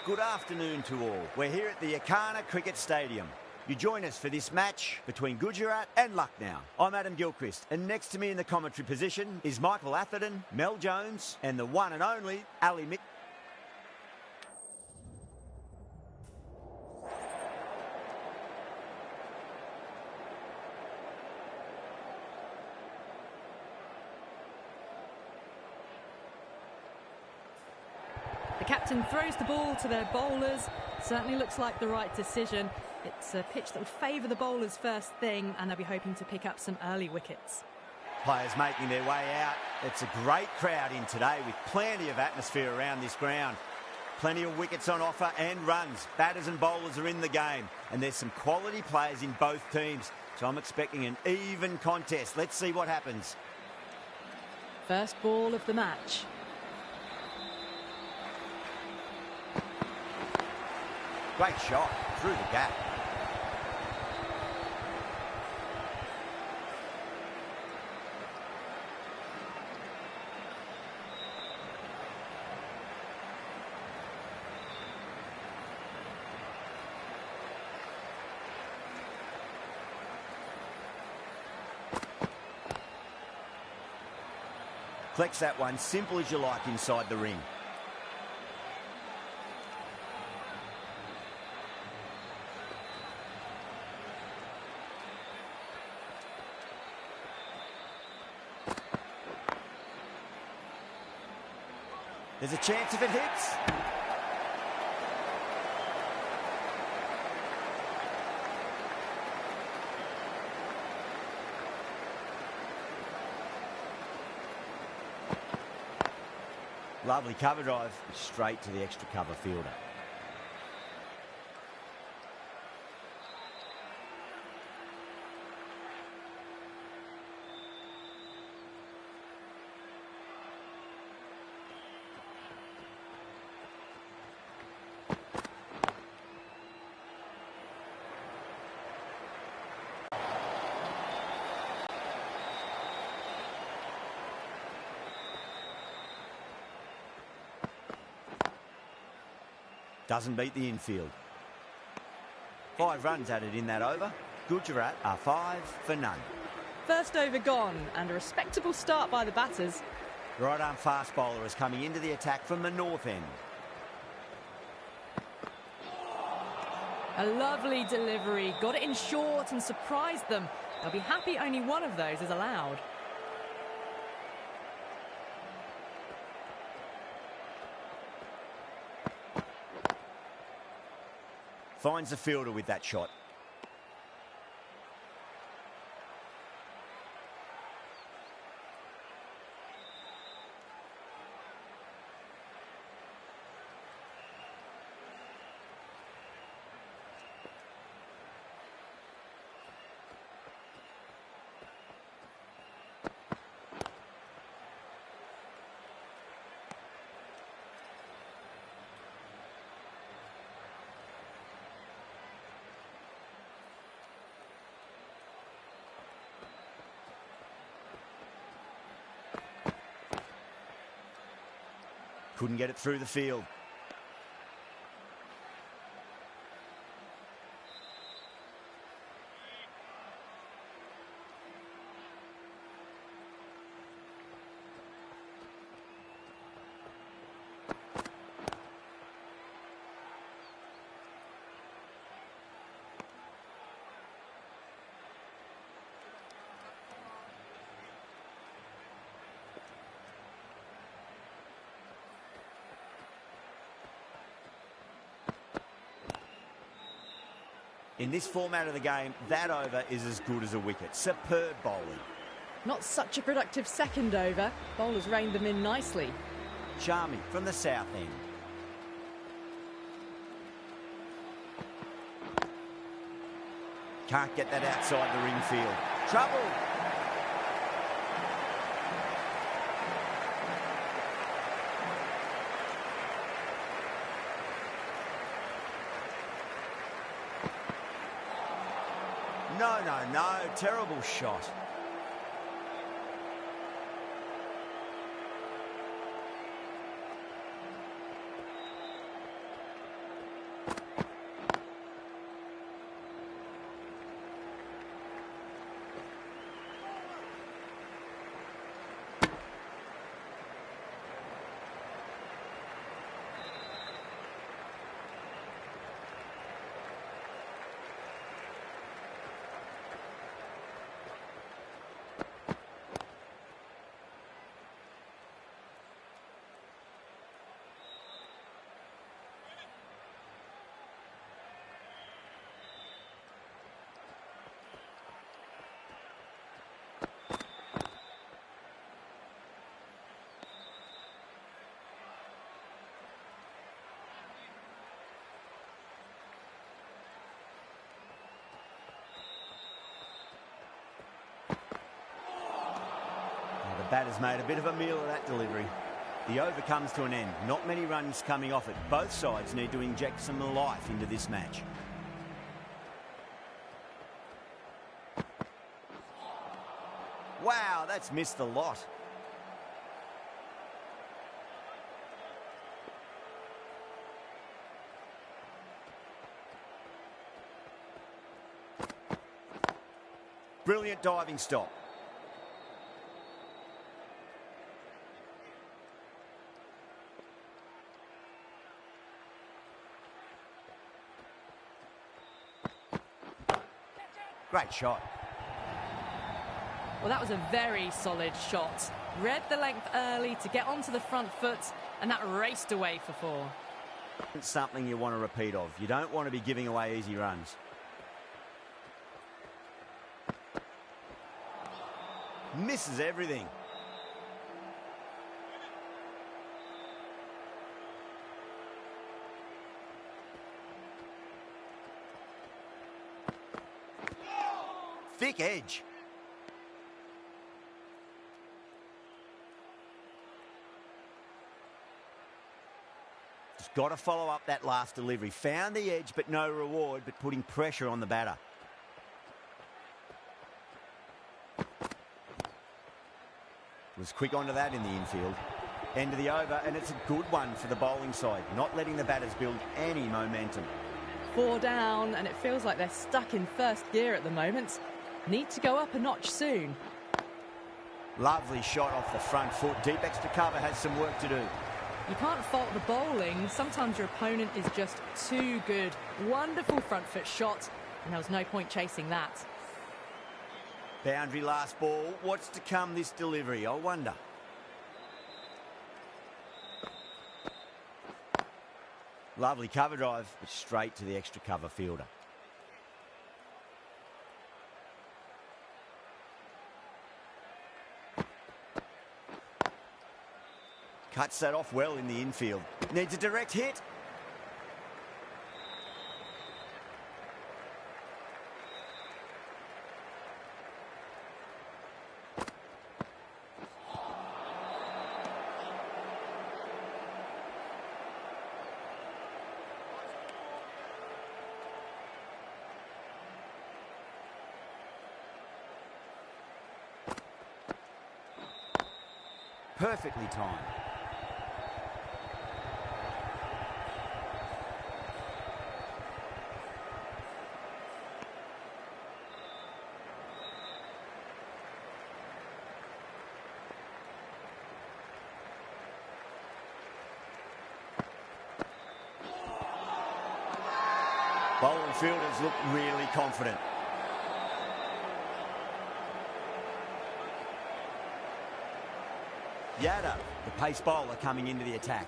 good afternoon to all. We're here at the Akana Cricket Stadium. You join us for this match between Gujarat and Lucknow. I'm Adam Gilchrist, and next to me in the commentary position is Michael Atherton, Mel Jones, and the one and only Ali Mick. The captain throws the ball to their bowlers. Certainly looks like the right decision. It's a pitch that will favour the bowlers first thing, and they'll be hoping to pick up some early wickets. Players making their way out. It's a great crowd in today with plenty of atmosphere around this ground. Plenty of wickets on offer and runs. Batters and bowlers are in the game, and there's some quality players in both teams. So I'm expecting an even contest. Let's see what happens. First ball of the match. Great shot through the gap. Collects that one, simple as you like inside the ring. There's a chance if it hits. Lovely cover drive, straight to the extra cover fielder. Doesn't beat the infield. 5 runs added in that over. Gujarat are 5 for none. First over gone, and a respectable start by the batters. Right arm fast bowler is coming into the attack from the north end. A lovely delivery, got it in short and surprised them. They'll be happy only one of those is allowed. Finds the fielder with that shot. Couldn't get it through the field. In this format of the game, that over is as good as a wicket. Superb bowling. Not such a productive second over. Bowlers reined them in nicely. Charming from the south end. Can't get that outside the ring field. Trouble. No, terrible shot. The batter's made a bit of a meal of that delivery. The over comes to an end. Not many runs coming off it. Both sides need to inject some life into this match. Wow, that's missed a lot. Brilliant diving stop. Great shot. Well, that was a very solid shot. Read the length early to get onto the front foot, and that raced away for 4. It's something you want to repeat of. You don't want to be giving away easy runs. Misses everything. Thick edge. Just got to follow up that last delivery. Found the edge, but no reward, but putting pressure on the batter. Was quick onto that in the infield. End of the over, and it's a good one for the bowling side, not letting the batters build any momentum. 4 down, and it feels like they're stuck in first gear at the moment. Need to go up a notch soon. Lovely shot off the front foot. Deep extra cover has some work to do. You can't fault the bowling. Sometimes your opponent is just too good. Wonderful front foot shot, and there was no point chasing that. Boundary last ball. What's to come this delivery, I wonder. Lovely cover drive, but straight to the extra cover fielder. Cuts that off well in the infield. Needs a direct hit. Perfectly timed. Bowling fielders look really confident. Yada, the pace bowler, coming into the attack.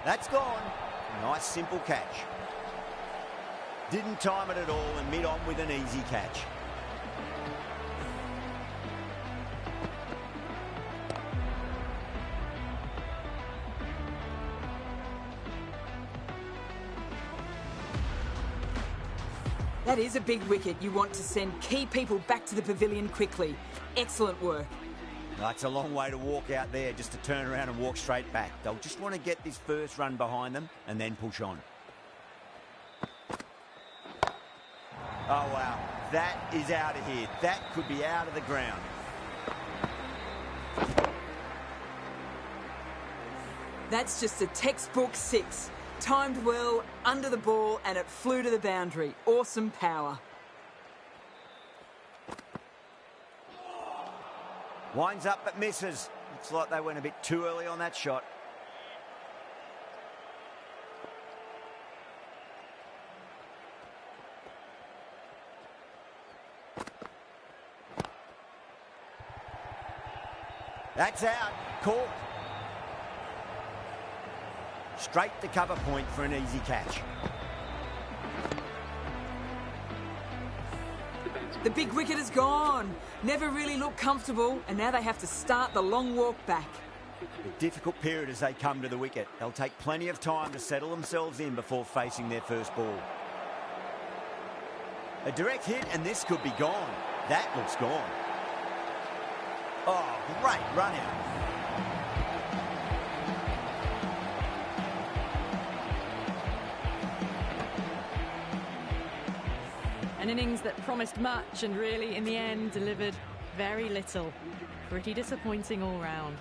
That's gone. Nice simple catch. Didn't time it at all and mid on with an easy catch. That is a big wicket. You want to send key people back to the pavilion quickly. Excellent work. That's a long way to walk out there just to turn around and walk straight back. They'll just want to get this first run behind them and then push on. Oh, wow. That is out of here. That could be out of the ground. That's just a textbook 6. Timed well, under the ball, and it flew to the boundary. Awesome power. Winds up but misses. Looks like they went a bit too early on that shot. That's out. Caught. Straight to cover point for an easy catch. The big wicket is gone. Never really looked comfortable, and now they have to start the long walk back. A difficult period as they come to the wicket. They'll take plenty of time to settle themselves in before facing their first ball. A direct hit, and this could be gone. That looks gone. Oh, great run out. An innings that promised much and really, in the end, delivered very little. Pretty disappointing all round.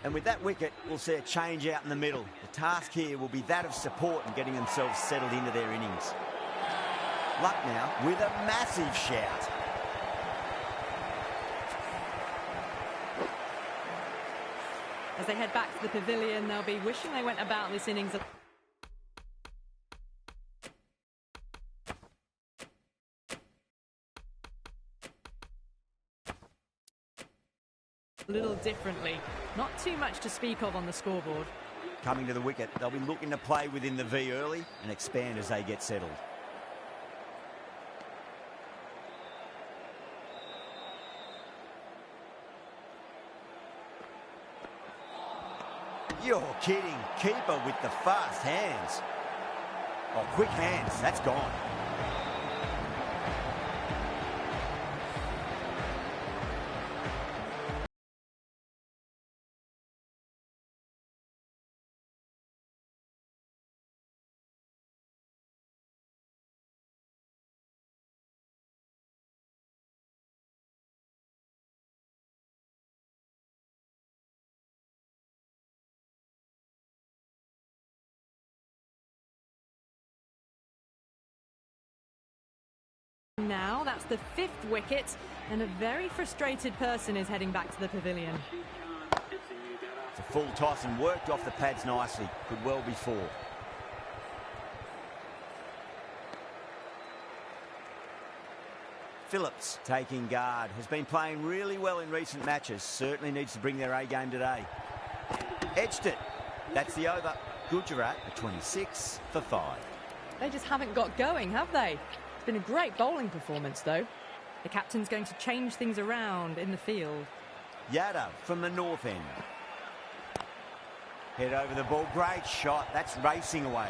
And with that wicket, we'll see a change out in the middle. The task here will be that of support and getting themselves settled into their innings. Lucknow with a massive shout. As they head back to the pavilion, they'll be wishing they went about this innings a little differently. Not too much to speak of on the scoreboard. Coming to the wicket, they'll be looking to play within the V early and expand as they get settled. You're kidding. Keeper with the fast hands. Oh, quick hands. That's gone. Now, that's the 5th wicket, and a very frustrated person is heading back to the pavilion. It's a full toss and worked off the pads nicely. Could well be 4. Phillips taking guard. Has been playing really well in recent matches. Certainly needs to bring their A game today. Edged it. That's the over. Gujarat at 26 for 5. They just haven't got going, have they? Been a great bowling performance, though. The captain's going to change things around in the field. Yadav from the north end. Head over the ball. Great shot. That's racing away.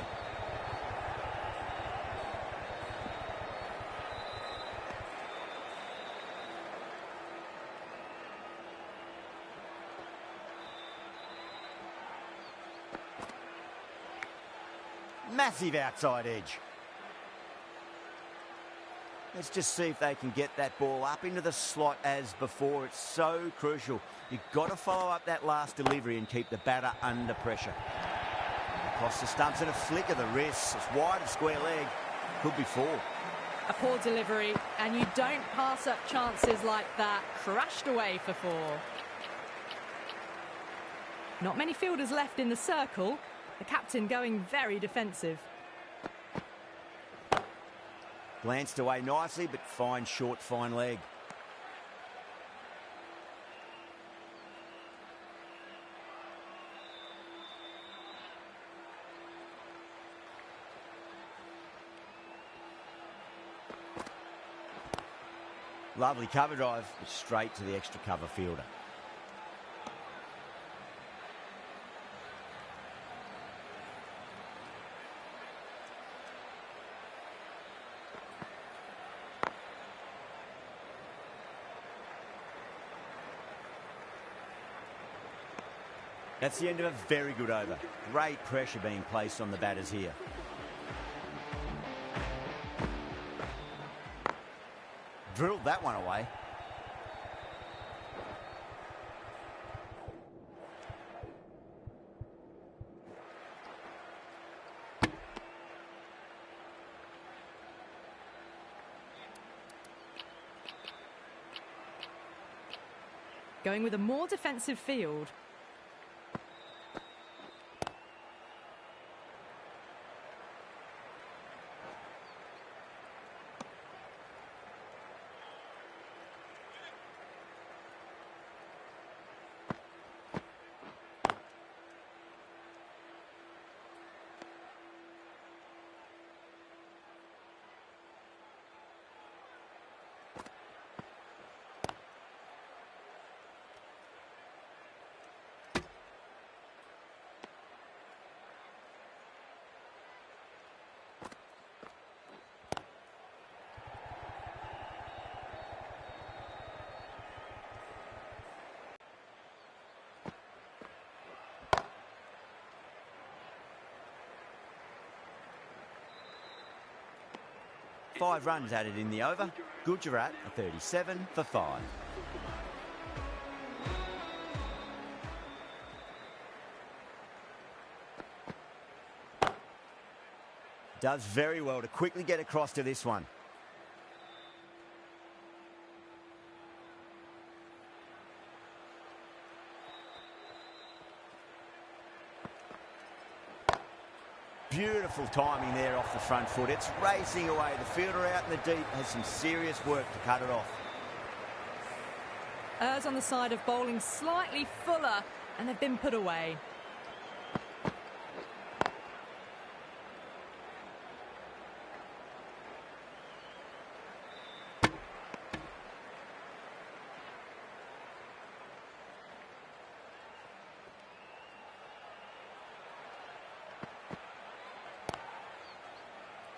Massive outside edge. Let's just see if they can get that ball up into the slot as before. It's so crucial. You've got to follow up that last delivery and keep the batter under pressure. Across the stumps and a flick of the wrist. It's wide of square leg. Could be 4. A poor delivery, and you don't pass up chances like that. Crashed away for 4. Not many fielders left in the circle. The captain going very defensive. Glanced away nicely, but fine short, fine leg. Lovely cover drive, straight to the extra cover fielder. That's the end of a very good over. Great pressure being placed on the batters here. Drilled that one away. Going with a more defensive field. Five runs added in the over. Gujarat a 37 for 5. Does very well to quickly get across to this one. Beautiful timing there off the front foot. It's racing away. The fielder out in the deep has some serious work to cut it off. Errs on the side of bowling slightly fuller, and they've been put away.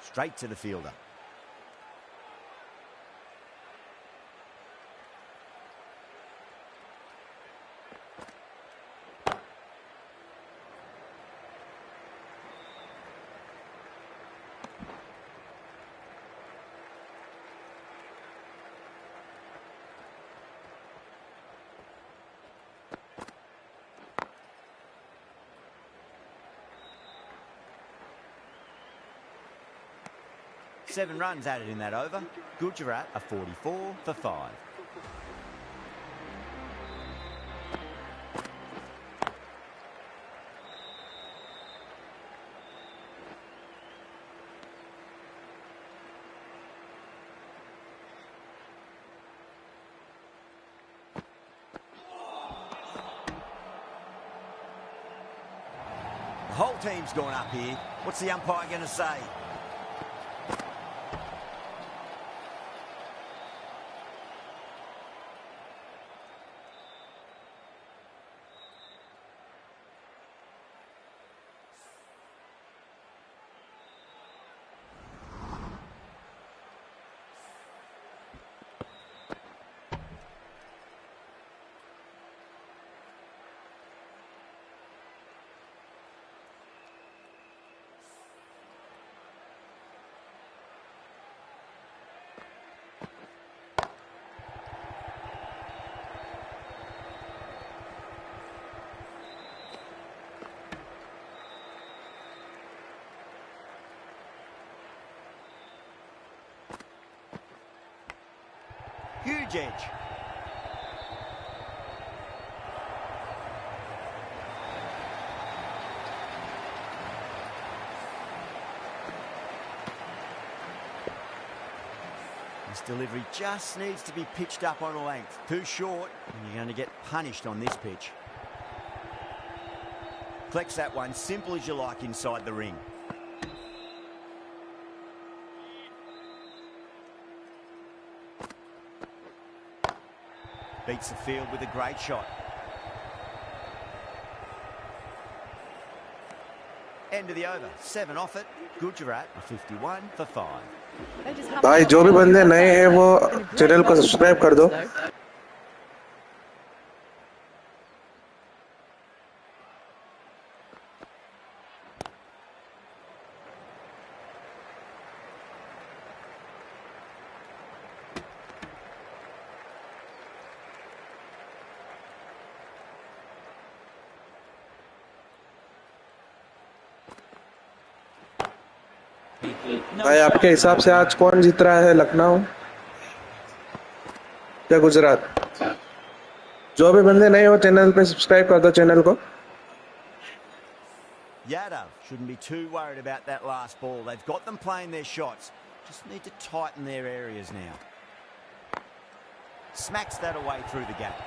Straight to the fielder. Seven runs added in that over. Gujarat a 44 for 5. The whole team's gone up here. What's the umpire going to say? Huge edge. This delivery just needs to be pitched up on a length. Too short, and you're going to get punished on this pitch. Flex that one, simple as you like inside the ring. Beats the field with a great shot. End of the over. 7 off it. Gujarat 51 for 5. भाई जो भी बंदे नए हैं वो channel को subscribe कर दो. भाई आपके हिसाब से आज कौन जीत रहा है, लखनऊ या गुजरात? जो भी बंदे नए हो चैनल पे सब्सक्राइब कर दो चैनल को. Yadav shouldn't be too worried about that last ball. They've got them playing their shots. Just need to tighten their areas now. Smacks that away through the gap.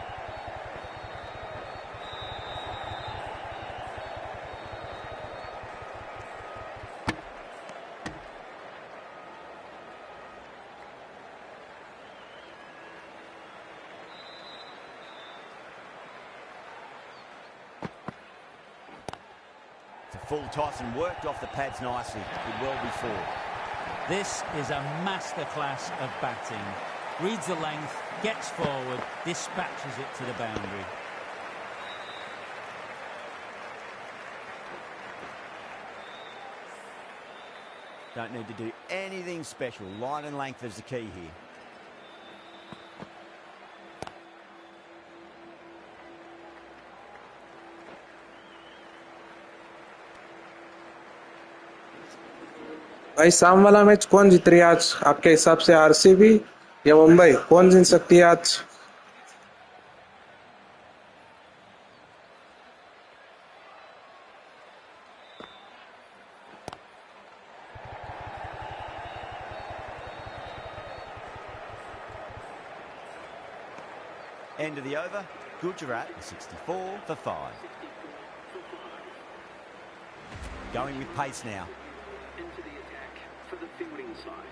Full toss and worked off the pads nicely. Did well before. This is a masterclass of batting. Reads the length, gets forward, dispatches it to the boundary. Don't need to do anything special. Line and length is the key here. भाई शाम वाला match कौन जीत रही है आज आपके हिसाब से? आरसीबी या मुंबई, कौन जीत सकती है आज? End of the over. Gujarat 64 for 5. Going with pace now. Into the attack for the fielding side.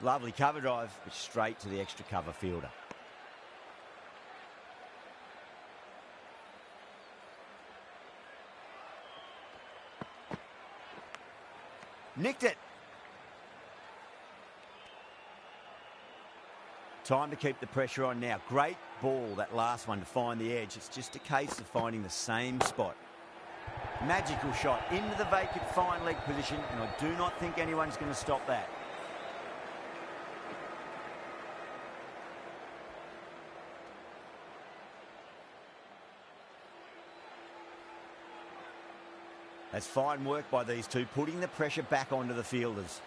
Lovely cover drive, but straight to the extra cover fielder. Nicked it. Time to keep the pressure on now. Great ball, that last one, to find the edge. It's just a case of finding the same spot. Magical shot into the vacant fine leg position, and I do not think anyone's going to stop that. That's fine work by these two, putting the pressure back onto the fielders.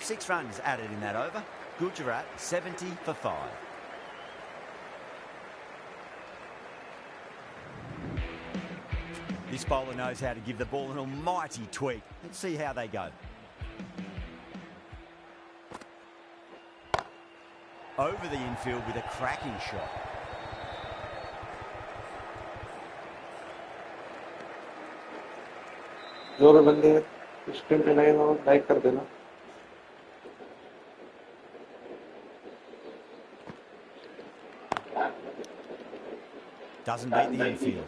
Six runs added in that over. Gujarat 70 for 5. This bowler knows how to give the ball an almighty tweak. Let's see how they go. Over the infield with a cracking shot. जो भी बंदे screen पे नए हो like कर देना. Doesn't beat the infield.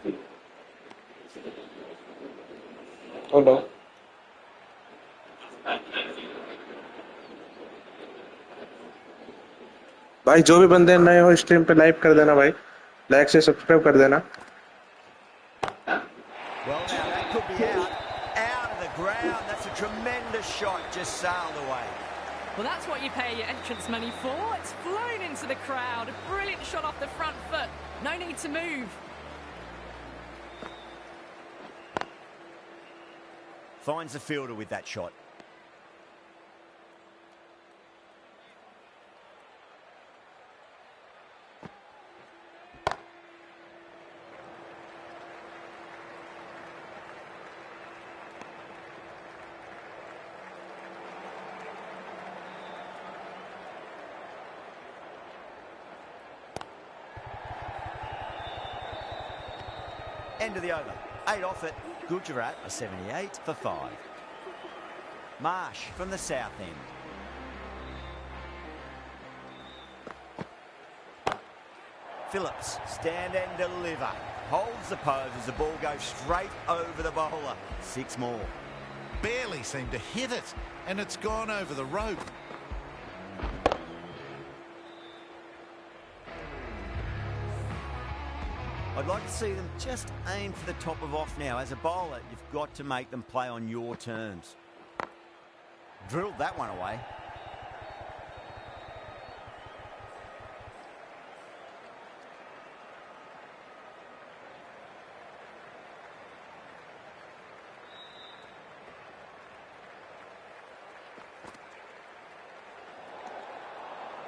Hello. भाई जो भी बंदे नए हो स्ट्रीम पे लाइक कर देना भाई, लाइक से सब्सक्राइब कर देना। Well, now that could be out of the ground. That's a tremendous shot, just sailed away. Well, that's what you pay your entrance money for. It's flown into the crowd. A brilliant shot off the front foot. No need to move. Finds the fielder with that shot. End of the over. 8 off it. Gujarat are 78 for 5. Marsh from the south end. Phillips, stand and deliver. Holds the pose as the ball goes straight over the bowler. 6 more. Barely seemed to hit it, and it's gone over the rope. I'd like to see them just aim for the top of off now. As a bowler, you've got to make them play on your terms. Drilled that one away.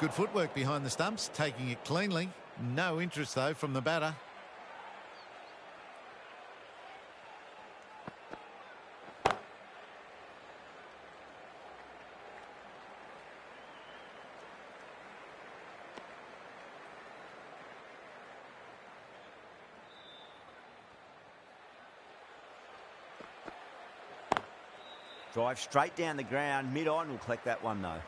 Good footwork behind the stumps, taking it cleanly. No interest, though, from the batter. Drive straight down the ground. Mid-on will collect that one, though.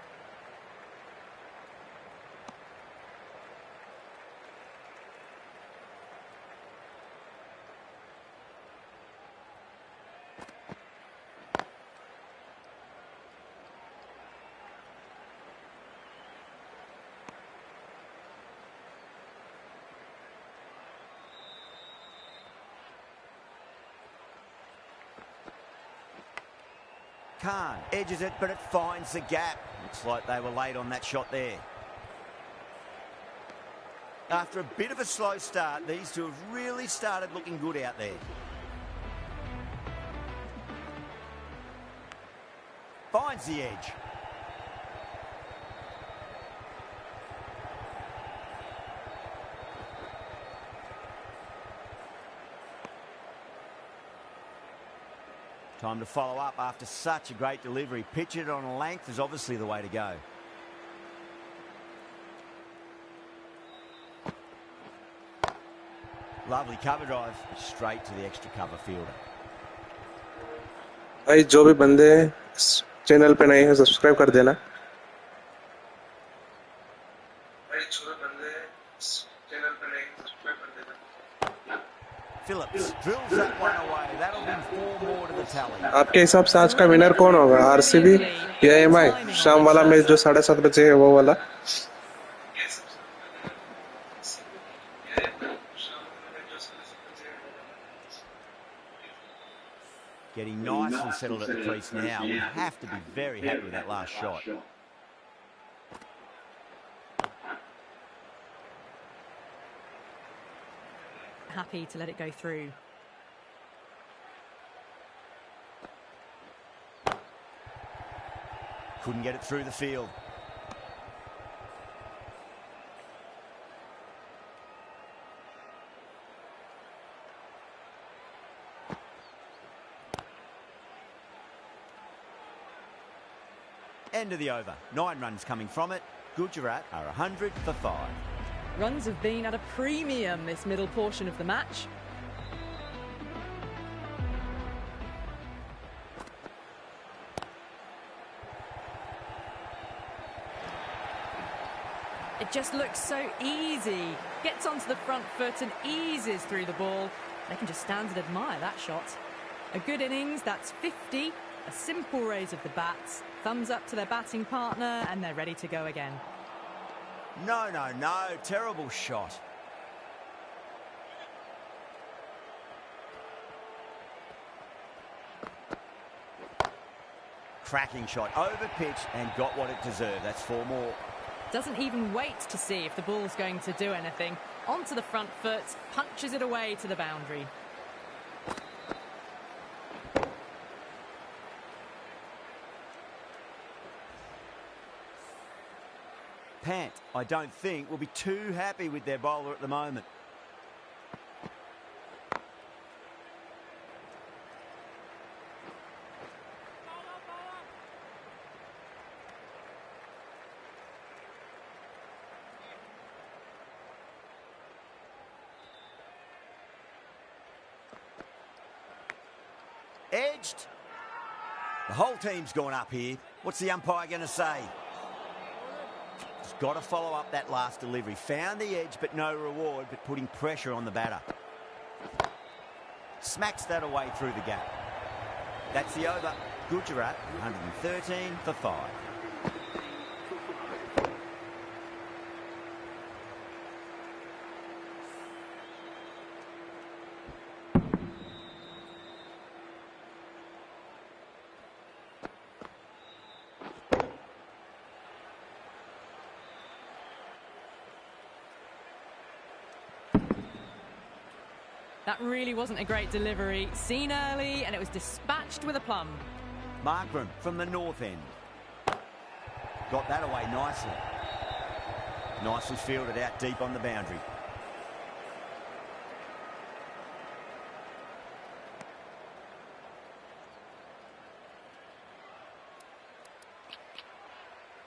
Khan edges it, but it finds the gap. Looks like they were late on that shot there. After a bit of a slow start, these two have really started looking good out there. Finds the edge. Time to follow up after such a great delivery. Pitch it on a length is obviously the way to go. Lovely cover drive, straight to the extra cover fielder. भाई जो भी बंदे इस channel पे नए हैं subscribe कर देना। भाई जो भी बंदे इस चैनल पे नए हैं सब्सक्राइब कर देना। Phillips drills that one away. That'll be 4 more to the tally. आपके हिसाब से आज का विनर कौन होगा, आरसीबी या एमआई? शाम वाला मैच जो 7:30 बजे है वो वाला। Getting nice and settled at the crease now. We have to be very happy with that last shot. Happy to let it go through. Couldn't get it through the field. End of the over. 9 runs coming from it. Gujarat are 100 for 5. Runs have been at a premium this middle portion of the match. It just looks so easy. Gets onto the front foot and eases through the ball. They can just stand and admire that shot. A good innings, that's 50. A simple raise of the bats. Thumbs up to their batting partner and they're ready to go again. No, no, no. Terrible shot. Cracking shot. Over pitch and got what it deserved. That's 4 more. Doesn't even wait to see if the ball's going to do anything. Onto the front foot, punches it away to the boundary. Pant, I don't think, will be too happy with their bowler at the moment. Edged. The whole team's gone up here. What's the umpire going to say? He's got to follow up that last delivery. Found the edge, but no reward, but putting pressure on the batter. Smacks that away through the gap. That's the over. Gujarat, 113 for 5. That really wasn't a great delivery. Seen early, and it was dispatched with a plum. Markram from the north end. Got that away nicely. Nicely fielded out deep on the boundary.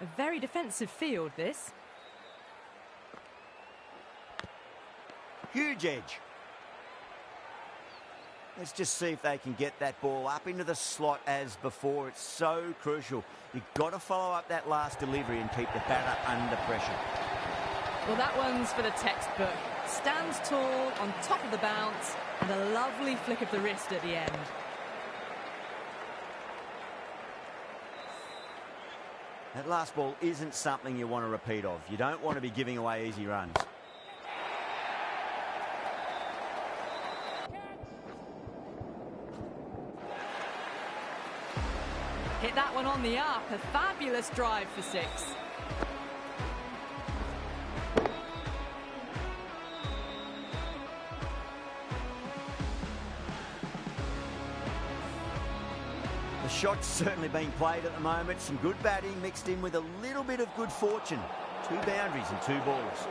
A very defensive field, this. Huge edge. Let's just see if they can get that ball up into the slot as before. It's so crucial. You've got to follow up that last delivery and keep the batter under pressure. Well, that one's for the textbook. Stands tall on top of the bounce and a lovely flick of the wrist at the end. That last ball isn't something you want to repeat of. You don't want to be giving away easy runs. Hit that one on the up. A fabulous drive for 6. The shot's certainly being played at the moment. Some good batting mixed in with a little bit of good fortune. 2 boundaries and 2 balls.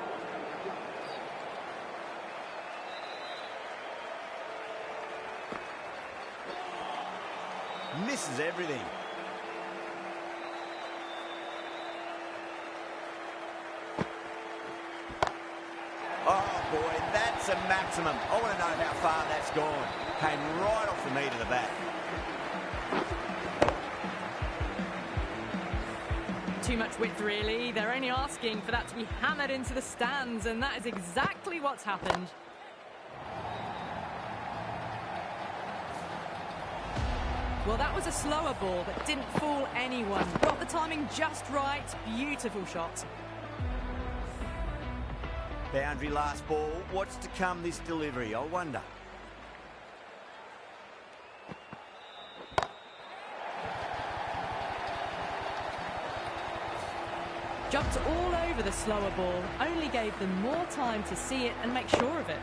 Misses everything. Oh boy, that's a maximum. I want to know how far that's gone. Came right off the meat of the bat. Too much width, really. They're only asking for that to be hammered into the stands, and that is exactly what's happened. Well, that was a slower ball that didn't fool anyone. Got the timing just right. Beautiful shot. Boundary last ball. What's to come this delivery? I wonder. Jumped all over the slower ball. Only gave them more time to see it and make sure of it.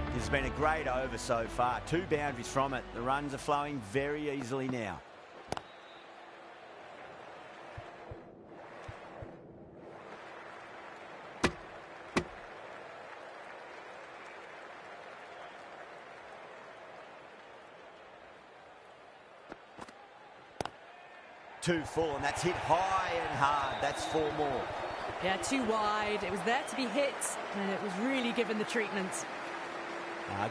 This has been a great over so far. 2 boundaries from it. The runs are flowing very easily now. Two full, and that's hit high and hard. That's 4 more. Yeah, too wide. It was there to be hit, and it was really given the treatment.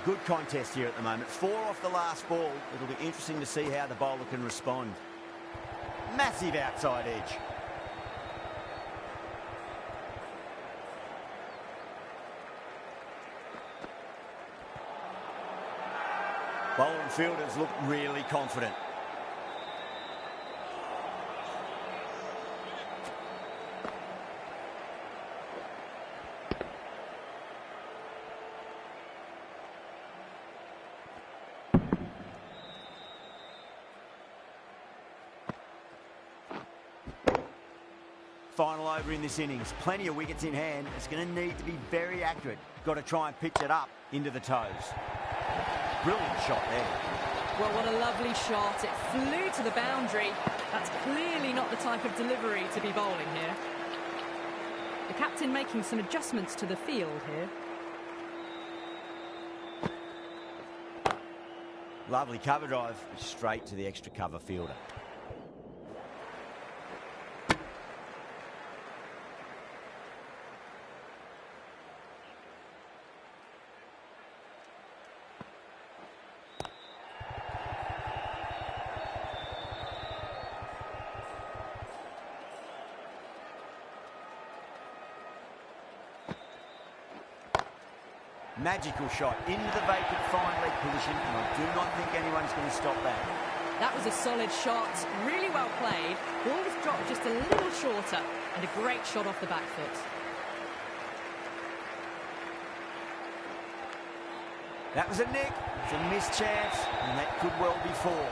Good contest here at the moment. 4 off the last ball. It'll be interesting to see how the bowler can respond. Massive outside edge. Bowler and fielders look really confident. final over in this innings. Plenty of wickets in hand. It's going to need to be very accurate. Got to try and pitch it up into the toes. Brilliant shot there. Well, what a lovely shot. It flew to the boundary. That's clearly not the type of delivery to be bowling here. The captain making some adjustments to the field here. Lovely cover drive, straight to the extra cover fielder. Magical shot into the vacant fine leg position, and I do not think anyone's going to stop that. That was a solid shot, really well played. Ball was dropped just a little shorter, and a great shot off the back foot. That was a nick. It's a missed chance, and that could well be four.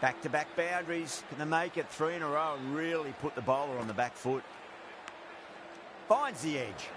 Back-to-back boundaries. Can they make it 3 in a row and really put the bowler on the back foot? Finds the edge.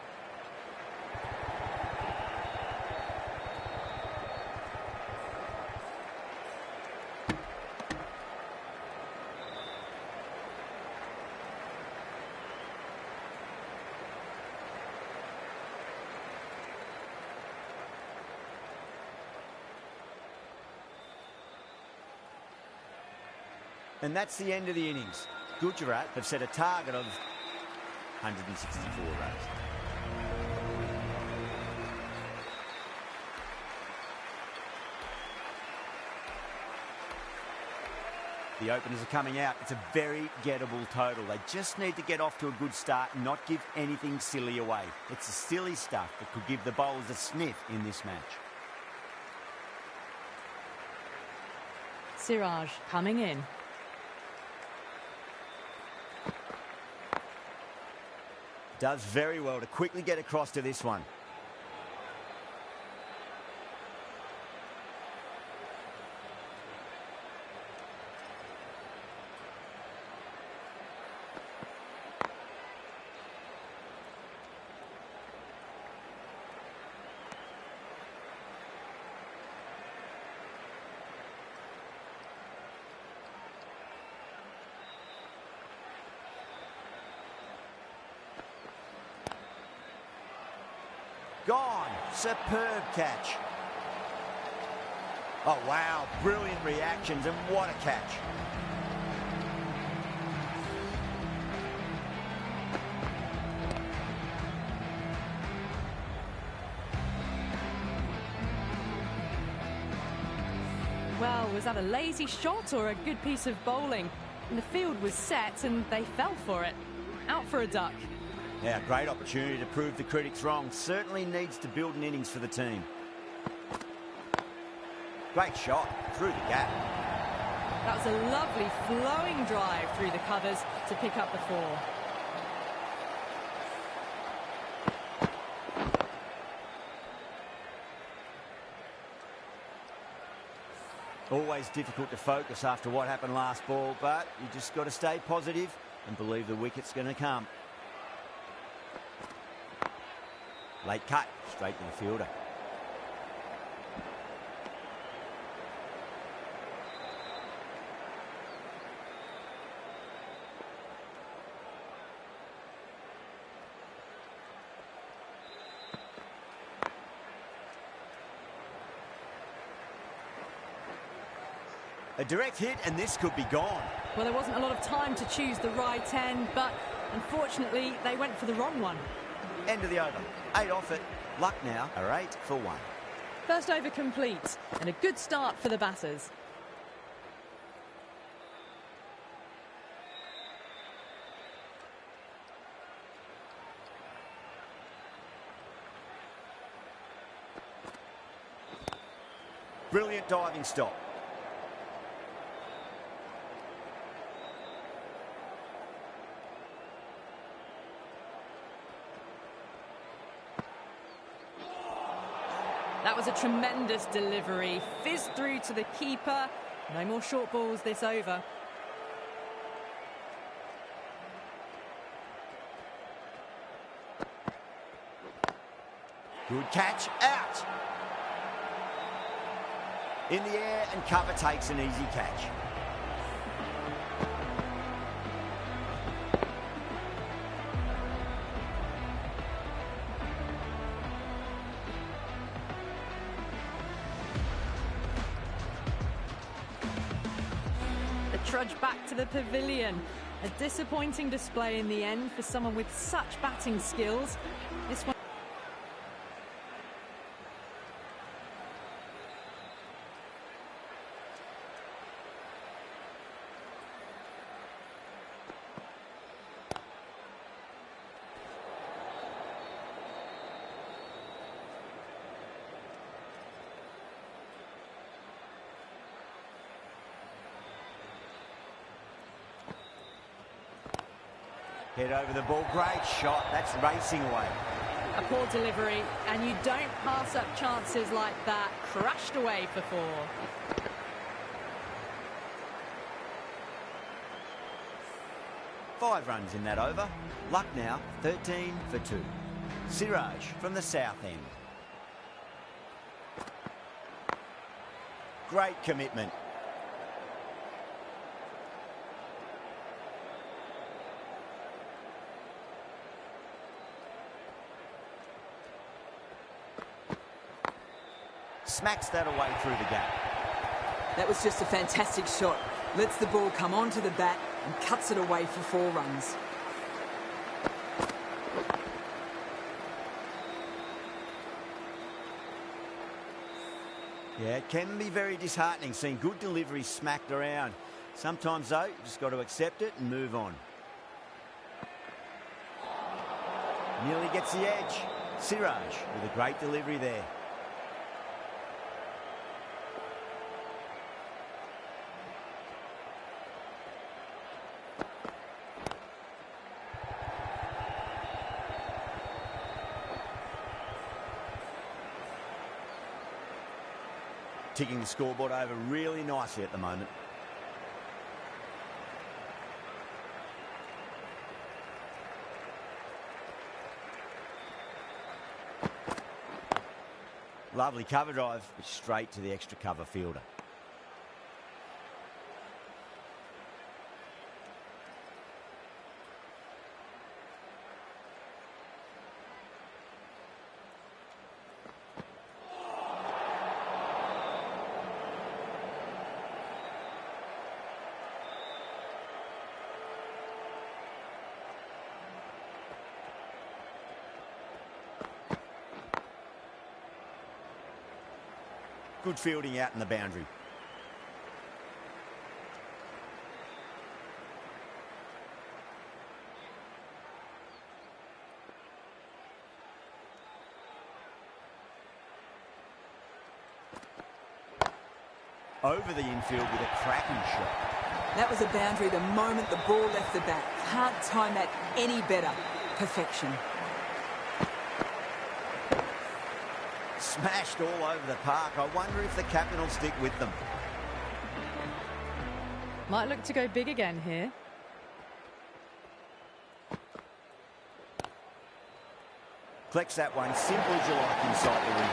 And that's the end of the innings. Gujarat have set a target of 164 runs. The openers are coming out. It's a very gettable total. They just need to get off to a good start and not give anything silly away. It's the silly stuff that could give the bowlers a sniff in this match. Siraj coming in. Does very well to quickly get across to this one. Gone. Superb catch. Oh, wow. Brilliant reactions, and what a catch. Well, was that a lazy shot or a good piece of bowling? And the field was set and they fell for it. Out for a duck. Yeah, great opportunity to prove the critics wrong. Certainly needs to build an innings for the team. Great shot through the gap. That was a lovely flowing drive through the covers to pick up the 4. Always difficult to focus after what happened last ball, but you just got to stay positive and believe the wicket's going to come. Late cut, straight to the fielder. A direct hit, and this could be gone. Well, there wasn't a lot of time to choose the right end, but unfortunately, they went for the wrong one. End of the over. 8 off it. Lucknow are 8 for 1. First over complete, and a good start for the batters. Brilliant diving stop. That was a tremendous delivery. Fizzed through to the keeper. No more short balls this over. Good catch, out. In the air, and cover takes an easy catch. The trudge back to the pavilion. A disappointing display in the end for someone with such batting skills. This one. Head over the ball, great shot, that's racing away. A poor delivery, and you don't pass up chances like that. Crashed away for 4. Five runs in that over. Lucknow 13 for 2. Siraj from the south end. Great commitment. Smacks that away through the gap. That was just a fantastic shot. Lets the ball come onto the bat and cuts it away for 4 runs. Yeah, it can be very disheartening seeing good delivery smacked around. Sometimes, though, you just got to accept it and move on. Nearly gets the edge. Siraj with a great delivery there. Ticking the scoreboard over really nicely at the moment. Lovely cover drive, but straight to the extra cover fielder. Good fielding out in the boundary. Over the infield with a cracking shot. That was a boundary the moment the ball left the bat. Can't time that any better. Perfection. Smashed all over the park. I wonder if the captain will stick with them. Might look to go big again here. Collects that one, simple as you like, inside the ring.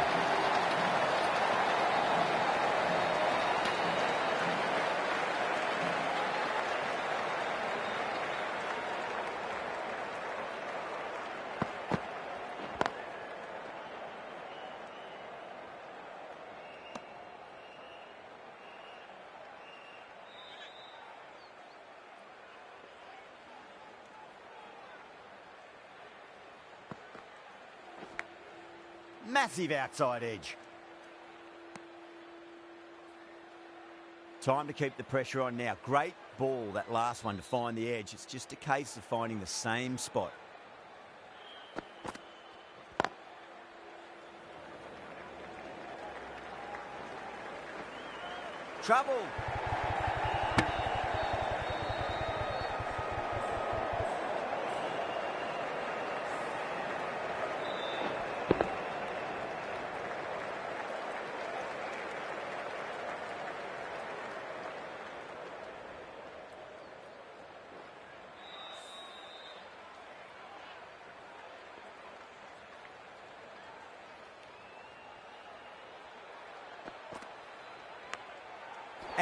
Massive outside edge. Time to keep the pressure on now. Great ball, that last one, to find the edge. It's just a case of finding the same spot. Trouble.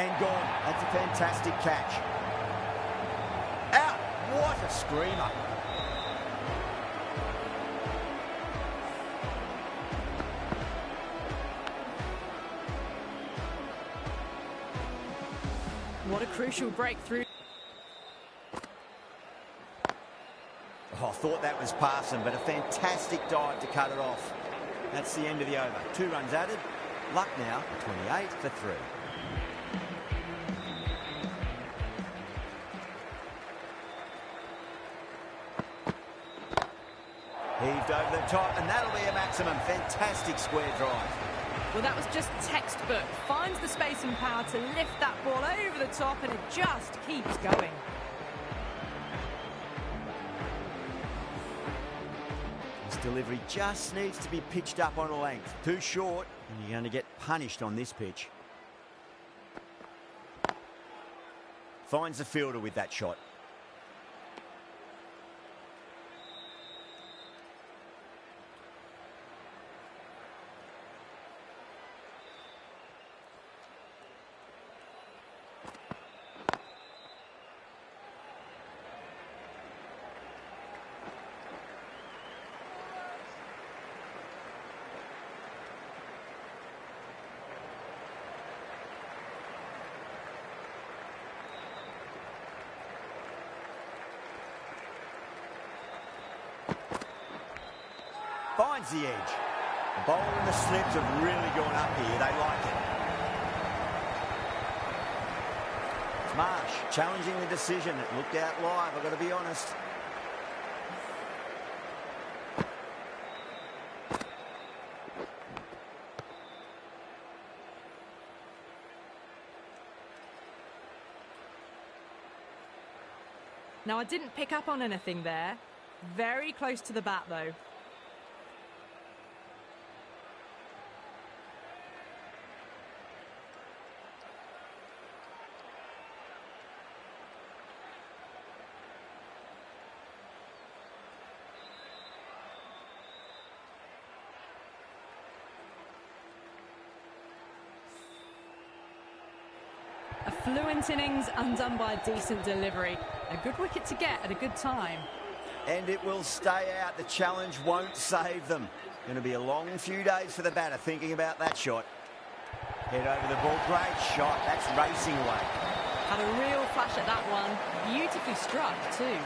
and gone. That's a fantastic catch. Out! What a screamer. What a crucial breakthrough. Oh, I thought that was passing, but a fantastic dive to cut it off. That's the end of the over. 2 runs added. Lucknow 28 for 3. Heaved over the top, and that'll be a maximum. Fantastic square drive. Well, that was just textbook. Finds the space and power to lift that ball over the top, and it just keeps going. This delivery just needs to be pitched up on a length. Too short, and you're going to get punished on this pitch. Finds the fielder with that shot. Finds the edge. The bowler and the slips have really gone up here. They like it. It's Marsh challenging the decision. It looked out live, I've got to be honest. Now, I didn't pick up on anything there. Very close to the bat, though. A fluent innings undone by a decent delivery. A good wicket to get at a good time. And it will stay out. The challenge won't save them. Going to be a long few days for the batter thinking about that shot. Head over the ball. Great shot. That's racing away. Had a real flash at that one. Beautifully struck too.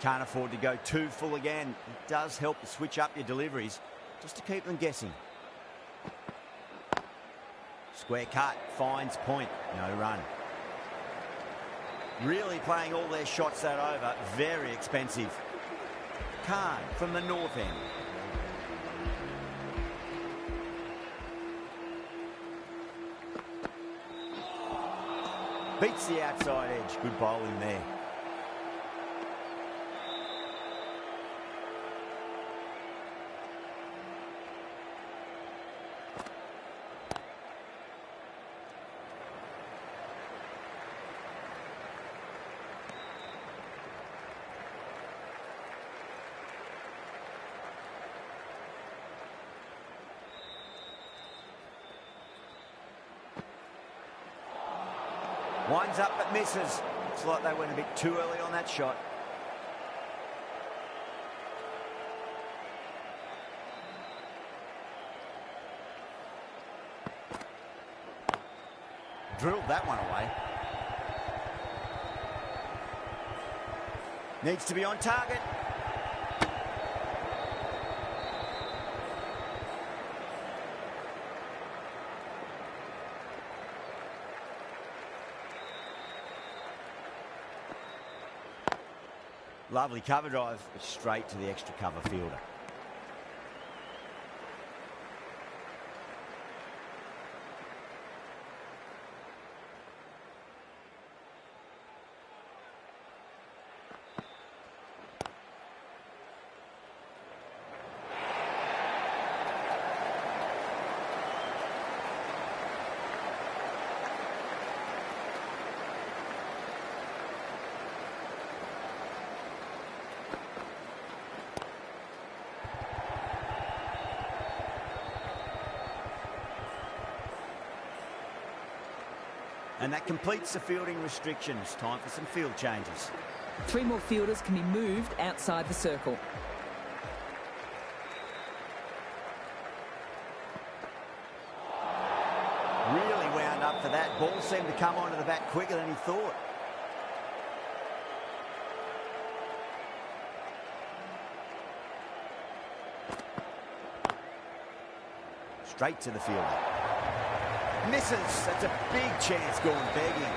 Can't afford to go too full again. It does help to switch up your deliveries just to keep them guessing. Square cut, finds point, no run. Really playing all their shots that over, very expensive. Khan from the north end. Beats the outside edge, good bowling there. Winds up but misses. Looks like they went a bit too early on that shot. Drilled that one away. Needs to be on target. Lovely cover drive, but straight to the extra cover fielder. And that completes the fielding restrictions. Time for some field changes. 3 more fielders can be moved outside the circle. Really wound up for that. Ball seemed to come onto the bat quicker than he thought. Straight to the fielder. Misses. That's a big chance gone begging.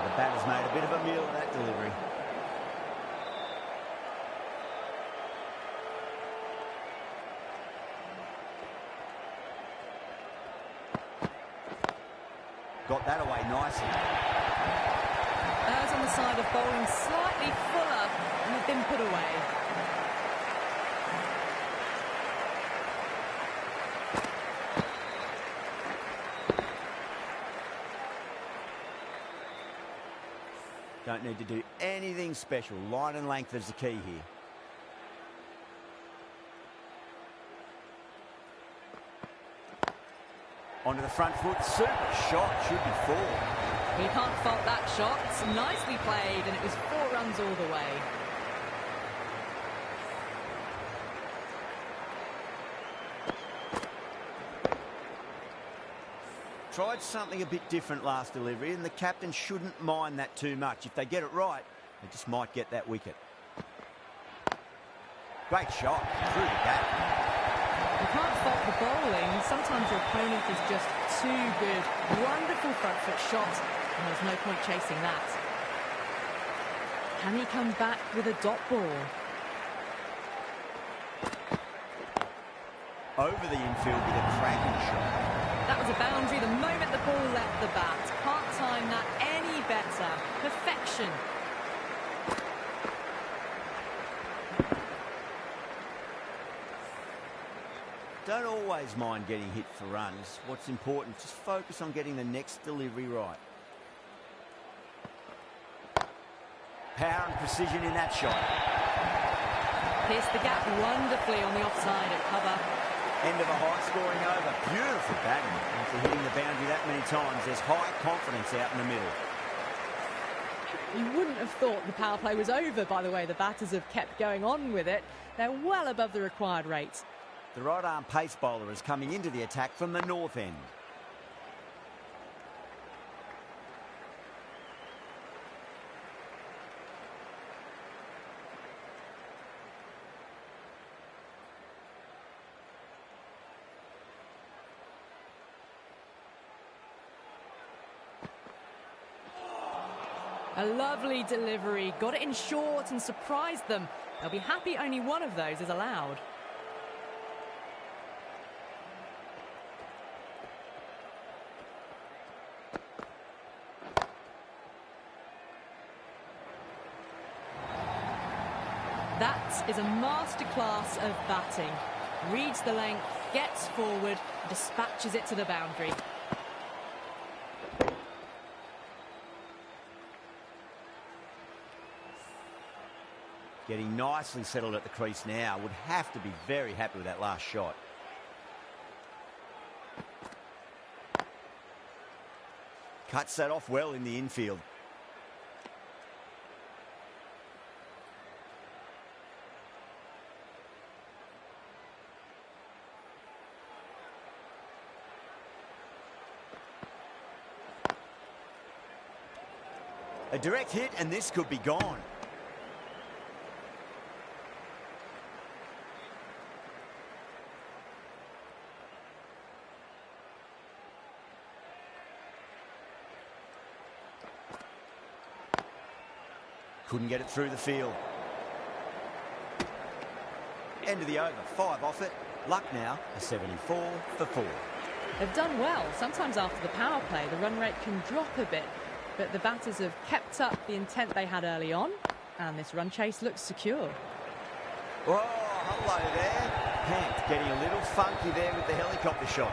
The batter's made a bit of a meal of that delivery. Got that away nicely. Errs on the side of bowling slightly fuller and had been put away. Don't need to do anything special. Line and length is the key here. Onto the front foot. Super shot. Should be 4. He can't fault that shot. It's nicely played, and it was 4 runs all the way. Tried something a bit different last delivery, and the captain shouldn't mind that too much. If they get it right, they just might get that wicket. Great shot through the gap. You can't fault the bowling. Sometimes your opponent is just too good. Wonderful front foot shot, and there's no point chasing that. Can he come back with a dot ball? Over the infield with a cracking shot. That was a boundary the moment the ball left the bat. Can't time that any better. Perfection. Don't always mind getting hit for runs. What's important, just focus on getting the next delivery right. Power and precision in that shot. Pierced the gap wonderfully on the offside at cover. End of a high-scoring over. Beautiful batting. After hitting the boundary that many times, there's high confidence out in the middle. You wouldn't have thought the power play was over by the way the batters have kept going on with it. They're well above the required rate. The right-arm pace bowler is coming into the attack from the north end. A lovely delivery, got it in short and surprised them. They'll be happy only one of those is allowed. That is a masterclass of batting. Reads the length, gets forward, dispatches it to the boundary. Getting nicely settled at the crease now. Would have to be very happy with that last shot. Cuts that off well in the infield. A direct hit and this could be gone. Couldn't get it through the field. End of the over. 5 off it. Luck now a 74 for 4. They've done well. Sometimes after the power play, the run rate can drop a bit, but the batters have kept up the intent they had early on, and this run chase looks secure. Oh, hello there. Pant getting a little funky there with the helicopter shot.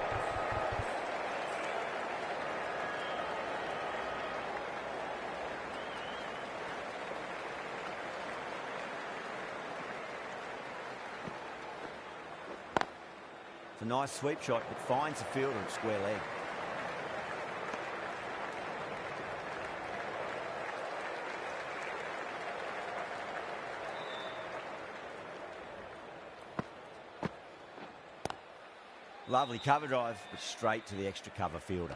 It's a nice sweep shot, but finds the fielder at square leg. Lovely cover drive, but straight to the extra cover fielder.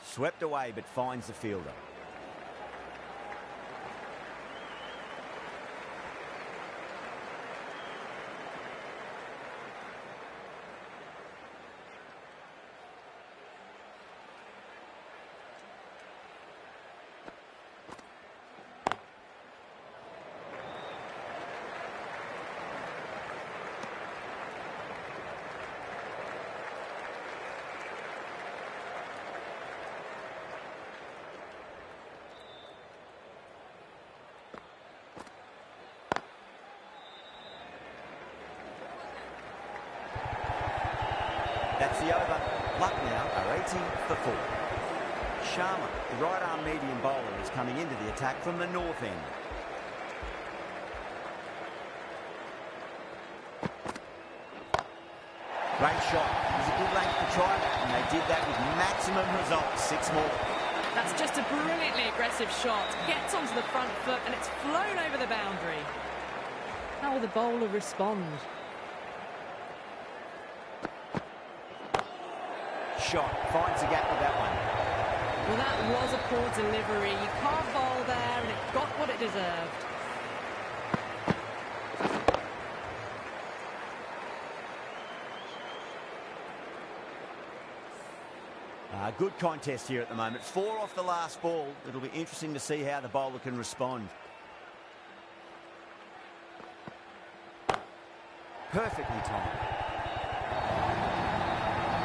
Swept away, but finds the fielder. That's the over. Lucknow are 80 for 4. Sharma, the right arm medium bowler, is coming into the attack from the north end. Great shot. It was a good length to try that, and they did that with maximum results. 6 more. That's just a brilliantly aggressive shot. Gets onto the front foot and it's flown over the boundary. How will the bowler respond? Shot. Finds the gap with that one. Well, that was a poor delivery. You can't bowl there and it got what it deserved. Good contest here at the moment. 4 off the last ball. It'll be interesting to see how the bowler can respond. Perfectly timed.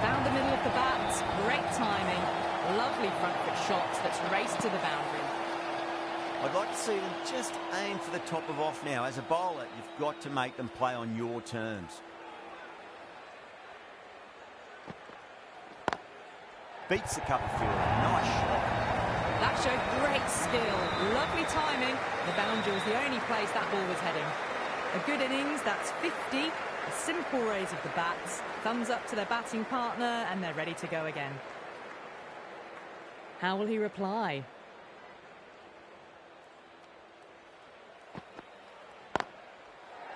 Found the middle of the bat. Great timing. Lovely front foot shot that's raced to the boundary. I'd like to see them just aim for the top of off now. As a bowler, you've got to make them play on your terms. Beats the cover fielder. Nice shot. That showed great skill. Lovely timing. The boundary was the only place that ball was heading. A good innings, that's 50. A simple raise of the bats. Thumbs up to their batting partner and they're ready to go again. How will he reply?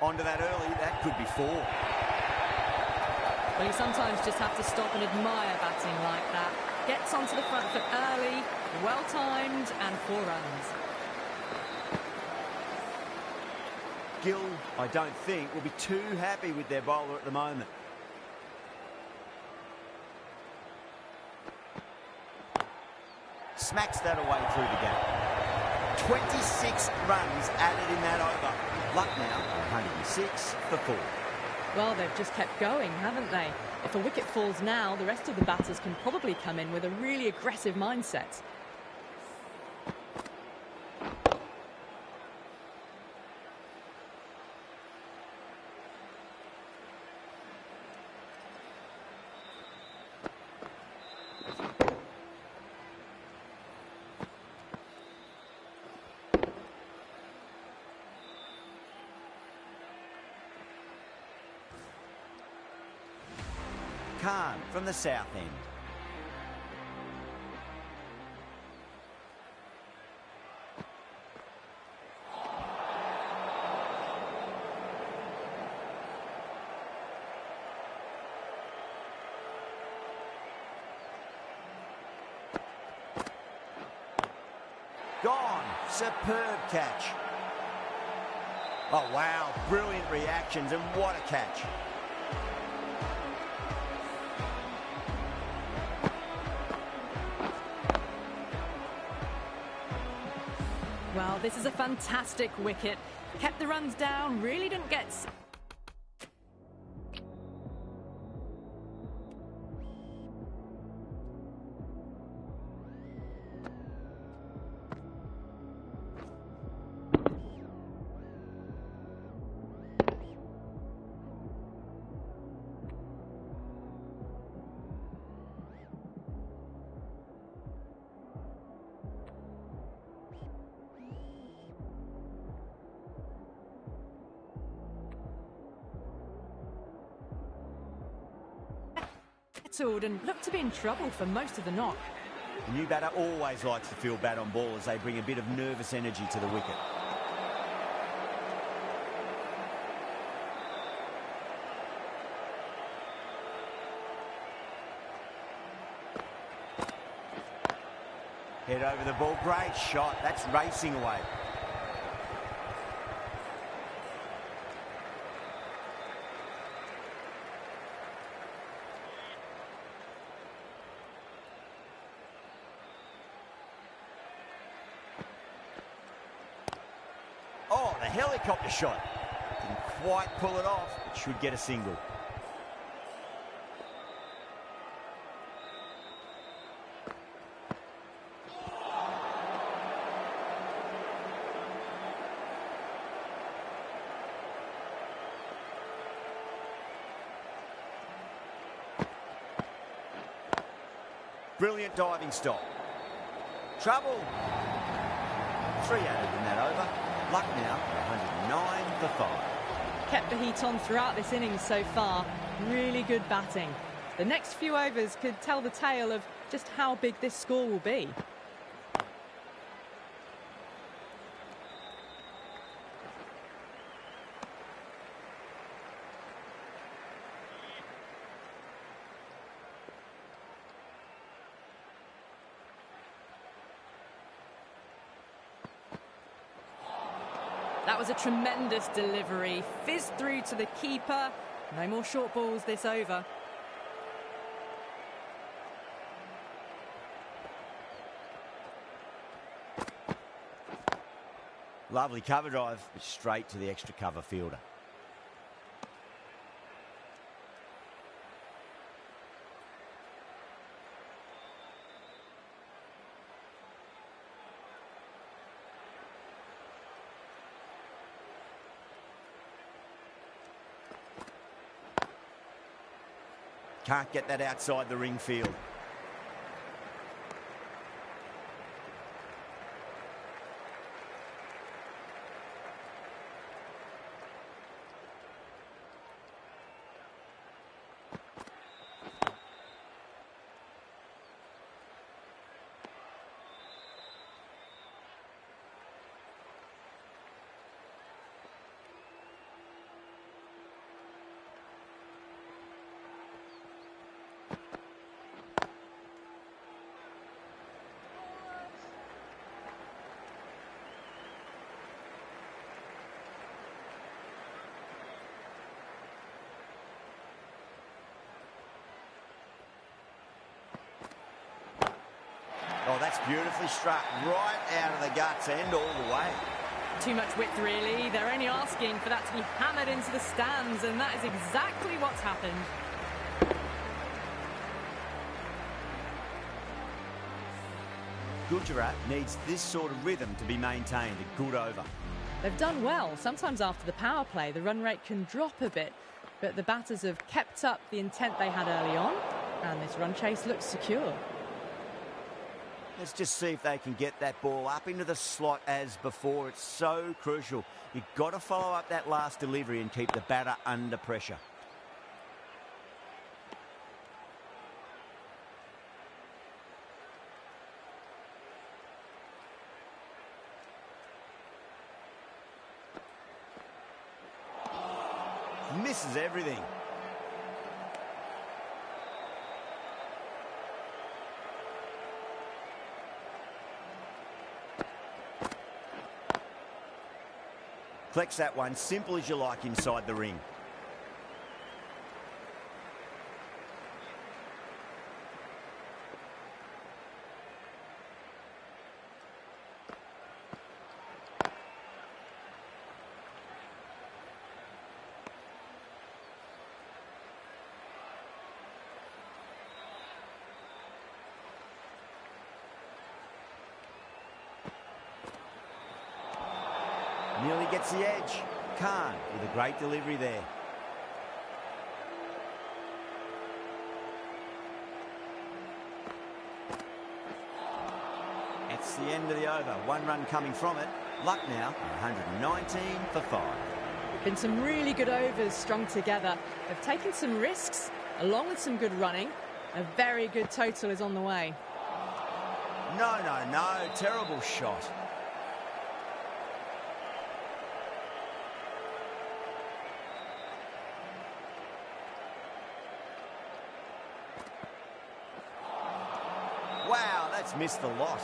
Onto that early. That could be 4. Well, you sometimes just have to stop and admire batting like that. Gets onto the front foot early, well-timed, and 4 runs. Gill, I don't think, will be too happy with their bowler at the moment. Smacks that away through the gap. 26 runs added in that over. Lucknow, 106 for 4. Well, they've just kept going, haven't they? If a wicket falls now, the rest of the batters can probably come in with a really aggressive mindset. Khan from the south end. Gone. Superb catch. Oh, wow. Brilliant reactions, and what a catch. Well, this is a fantastic wicket. Kept the runs down, really didn't get... rattled and looked to be in trouble for most of the knock. The new batter always likes to feel bat on ball as they bring a bit of nervous energy to the wicket. Head over the ball, great shot, that's racing away. Oh, the helicopter shot. Didn't quite pull it off, but should get a single. Brilliant diving stop. Trouble. 3 added in that over. Lucknow 109 for 5. Kept the heat on throughout this innings so far. Really good batting. The next few overs could tell the tale of just how big this score will be. That was a tremendous delivery. Fizzed through to the keeper. No more short balls this over. Lovely cover drive, but straight to the extra cover fielder. Can't get that outside the ring field. Oh, that's beautifully struck right out of the guts and all the way. Too much width, really. They're only asking for that to be hammered into the stands, and that is exactly what's happened. Gujarat needs this sort of rhythm to be maintained. A good over. They've done well. Sometimes after the power play, the run rate can drop a bit, but the batters have kept up the intent they had early on, and this run chase looks secure. Let's just see if they can get that ball up into the slot as before. It's so crucial. You've got to follow up that last delivery and keep the batter under pressure. Misses everything. Collects that one, simple as you like, inside the ring. Nearly gets the edge. Khan with a great delivery there. That's the end of the over. 1 run coming from it. Lucknow 119 for 5. Been some really good overs strung together. They've taken some risks along with some good running, A very good total is on the way. No, no, no. Terrible shot. Wow, that's missed the lot.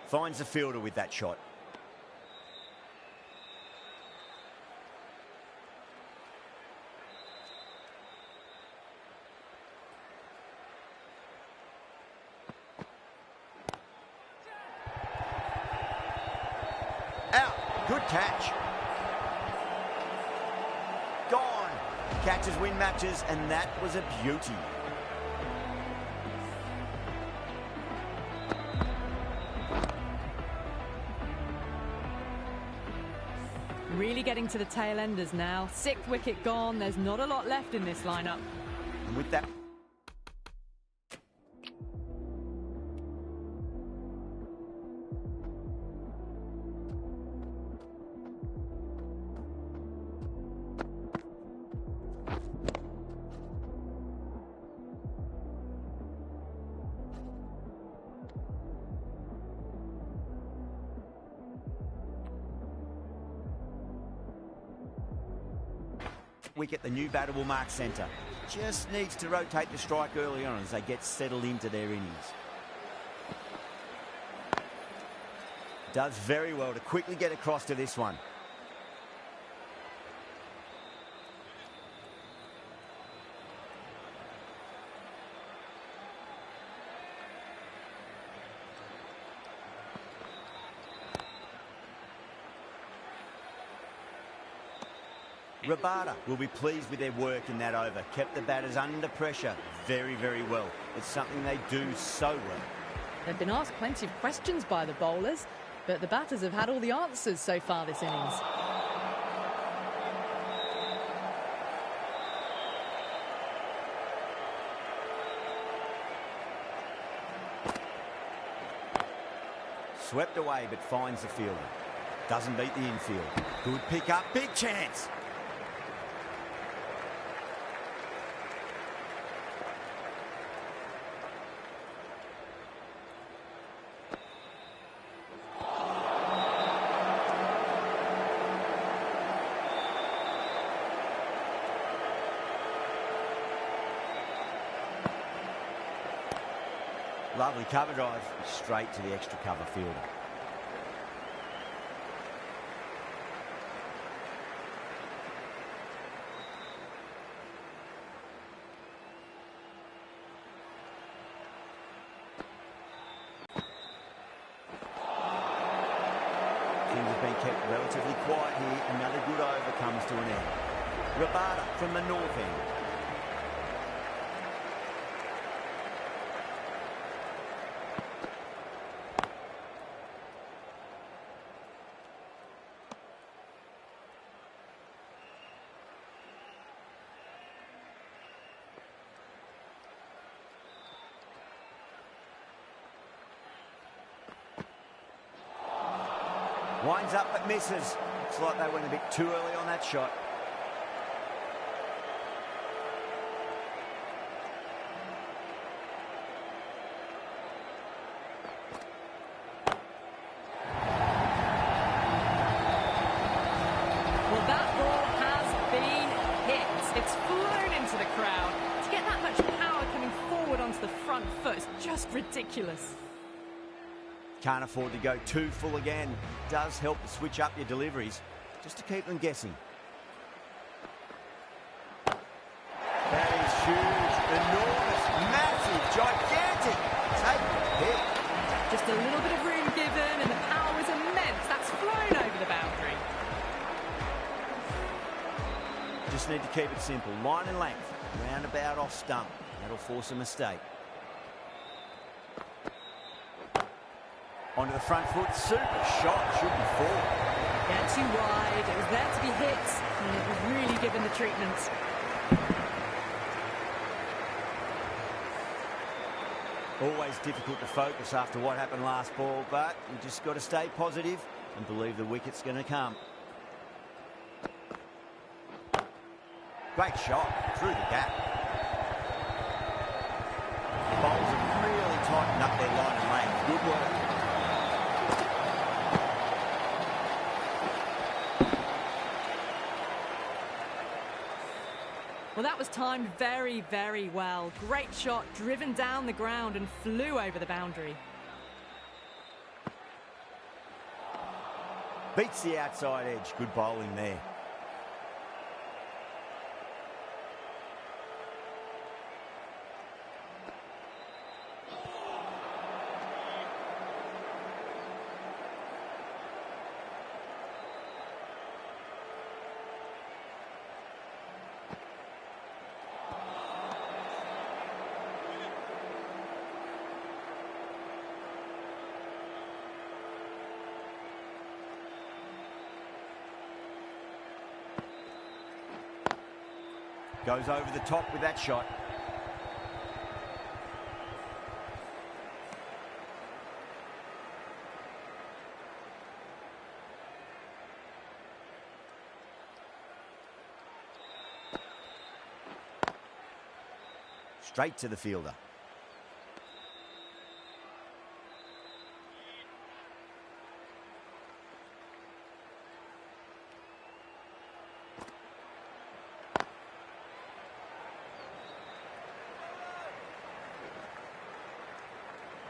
Finds the fielder with that shot. Out. Good catch. Gone. Catches win matches, and that was a beauty. Really getting to the tail enders now. 6th wicket gone. There's not a lot left in this lineup. And with that... wicket, the new batter will mark centre. Just needs to rotate the strike early on as they get settled into their innings. Does very well to quickly get across to this one. Rabada will be pleased with their work in that over. Kept the batters under pressure very, very well. It's something they do so well. They've been asked plenty of questions by the bowlers, but the batters have had all the answers so far this innings. Swept away but finds the fielder. Doesn't beat the infield. Good pick up, big chance. Lovely cover drive, straight to the extra cover fielder. Things have been kept relatively quiet here. Another good over comes to an end. Rabada from the north end. Winds up but misses. Looks like they went a bit too early on that shot. Well, that ball has been hit. It's flown into the crowd. To get that much power coming forward onto the front foot is just ridiculous. Can't afford to go too full again. Does help to switch up your deliveries, just to keep them guessing. That is huge, enormous, massive, gigantic. Take the hit. Just a little bit of room given and the power is immense. That's flown over the boundary. Just need to keep it simple. Line and length, roundabout off stump. That'll force a mistake. Onto the front foot, super shot, should be forward. Yeah, too wide, it was there to be hit, and it was really given the treatment. Always difficult to focus after what happened last ball, but you just got to stay positive and believe the wicket's going to come. Great shot through the gap. The bowls have really tightened up their line and length. Good work. Well, that was timed very, very well. Great shot, driven down the ground and flew over the boundary. Beats the outside edge. Good bowling there. Goes over the top with that shot. Straight to the fielder.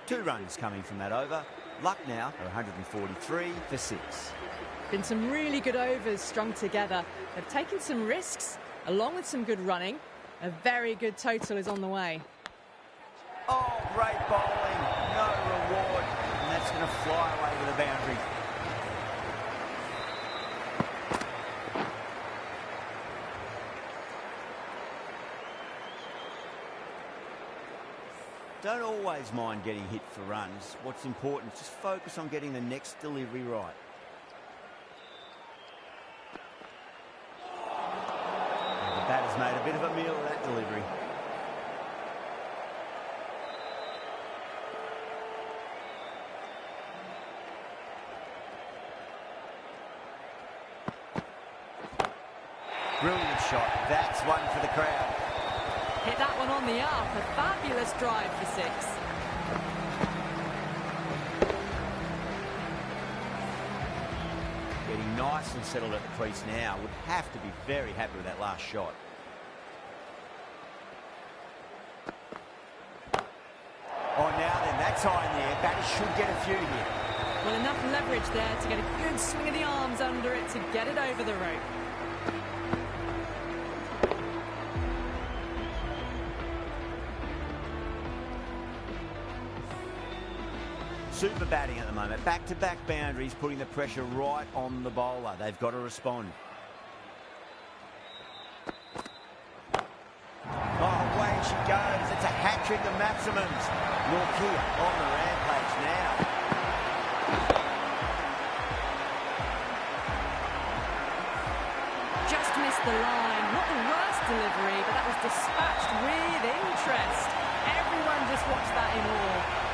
Two runs coming from that over. Lucknow are 143 for 6. Been some really good overs strung together. They've taken some risks, along with some good running. A very good total is on the way. Oh, great bowling. No reward. And that's going to fly away to the boundary. Don't always mind getting hit for runs. What's important is just focus on getting the next delivery right. And the batter's made a bit of a meal of that delivery. Brilliant shot. That's one for the crowd. Hit that one on the up. A fabulous drive for 6. Getting nice and settled at the crease now. Would have to be very happy with that last shot. Oh, now then, that's high in the air. Batters should get a few here. Well, enough leverage there to get a good swing of the arms under it to get it over the rope. Super batting at the moment. Back-to-back boundaries, putting the pressure right on the bowler. They've got to respond. Oh, away she goes. It's a hat-trick of maximums. Norkia on the rampage now. Just missed the line. Not the worst delivery, but that was dispatched with interest. Everyone just watched that in awe.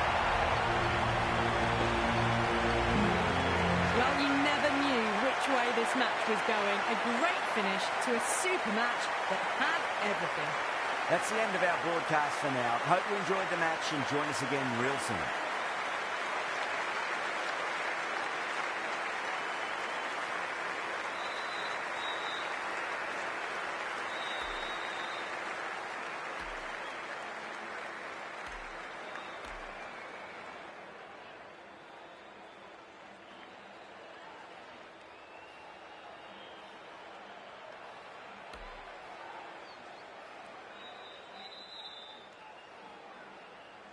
Well, you never knew which way this match was going. A great finish to a super match that had everything. That's the end of our broadcast for now. Hope you enjoyed the match and join us again real soon.